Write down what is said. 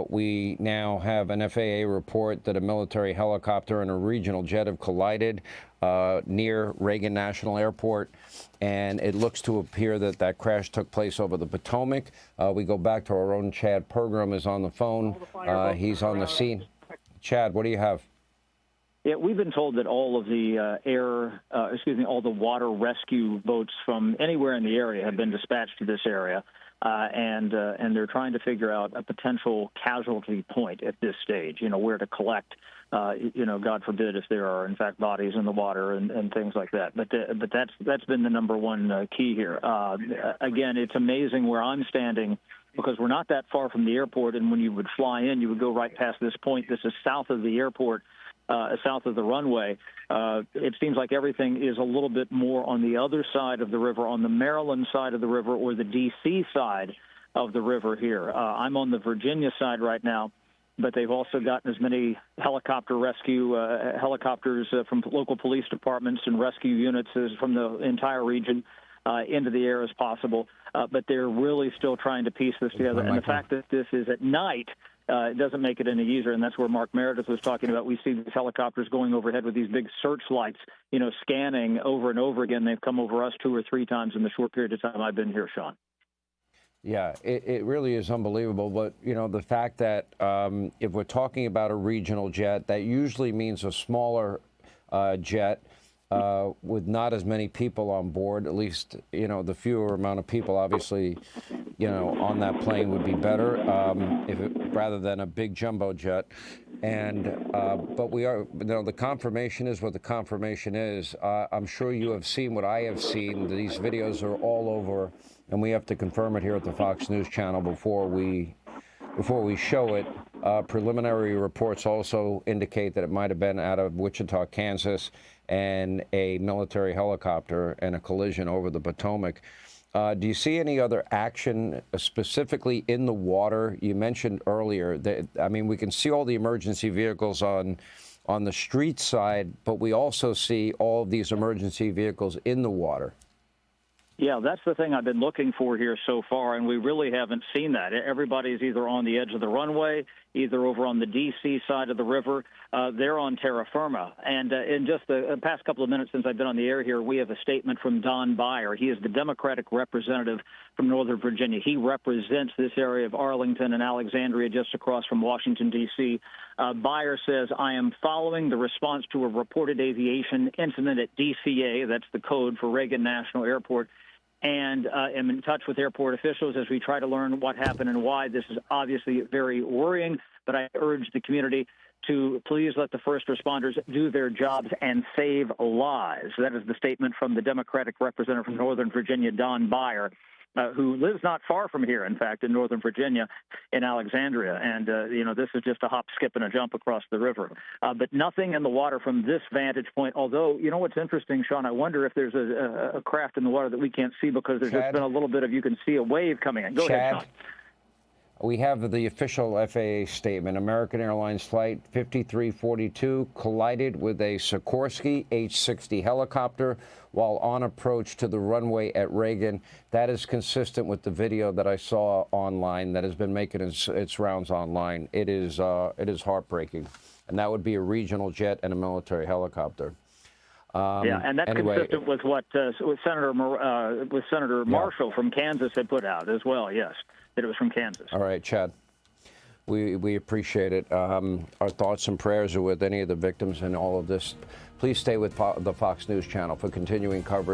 We now have an FAA report that a military helicopter and a regional jet have collided near Reagan National Airport, and it looks to appear that that crash took place over the Potomac. We go back to our own Chad Pergram is on the phone. He's on the scene. Chad, what do you have? Yeah, we've been told that all of the all the water rescue boats from anywhere in the area have been dispatched to this area, and they're trying to figure out a potential casualty point at this stage. You know, where to collect. God forbid if there are in fact bodies in the water and things like that. But that's been the number one key here. Again, it's amazing where I'm standing, because we're not that far from the airport, and when you would fly in, you would go right past this point. This is south of the airport. South of the runway. It seems like everything is a little bit more on the other side of the river, on the Maryland side of the river or the D.C. side of the river here. I'm on the Virginia side right now, but they've also gotten as many helicopter rescue helicopters from local police departments and rescue units from the entire region into the air as possible. But they're really still trying to piece this together. And the fact that this is at night, it doesn't make it any easier, and that's where Mark Meredith was talking about. We see these helicopters going overhead with these big searchlights, scanning over and over again. They've come over us 2 or 3 times in the short period of time I've been here, Sean. Yeah, it really is unbelievable. But, the fact that if we're talking about a regional jet, that usually means a smaller jet with not as many people on board. At least, the fewer amount of people, obviously, on that plane would be better rather than a big jumbo jet. And but we are, the confirmation is what the confirmation is. I'm sure you have seen what I have seen. These videos are all over, and we have to confirm it here at the Fox News Channel before we show it. Preliminary reports also indicate that it might have been out of Wichita, Kansas, and a military helicopter and a collision over the Potomac. Do you see any other action specifically in the water? You mentioned earlier that, we can see all the emergency vehicles on the street side, but we also see all of these emergency vehicles in the water. Yeah, that's the thing I've been looking for here so far, and we really haven't seen that. Everybody's either on the edge of the runway, either over on the D.C. side of the river. They're on terra firma. And in just the past couple of minutes since I've been on the air here, we have a statement from Don Beyer. He is the Democratic representative from Northern Virginia. He represents this area of Arlington and Alexandria just across from Washington, D.C. Beyer says, I am following the response to a reported aviation incident at DCA, that's the code for Reagan National Airport, and am in touch with airport officials as we try to learn what happened and why. This is obviously very worrying, but I urge the community to please let the first responders do their jobs and save lives. That is the statement from the Democratic representative from Northern Virginia, Don Beyer, who lives not far from here, in fact, in Northern Virginia, in Alexandria. And, this is just a hop, skip, and a jump across the river. But nothing in the water from this vantage point, although, what's interesting, Sean, I wonder if there's a craft in the water that we can't see, because there's just been a little bit of, you can see a wave coming in. Go ahead, Sean. We have the official FAA statement. American Airlines Flight 5342 collided with a Sikorsky H-60 helicopter while on approach to the runway at Reagan. That is consistent with the video that I saw online that has been making its rounds online. It is heartbreaking. And that would be a regional jet and a military helicopter. And that's consistent with what with Senator Marshall from Kansas had put out as well, yes. That it was from Kansas. All right, Chad. We appreciate it. Our thoughts and prayers are with any of the victims in all of this. Please stay with the Fox News Channel for continuing coverage.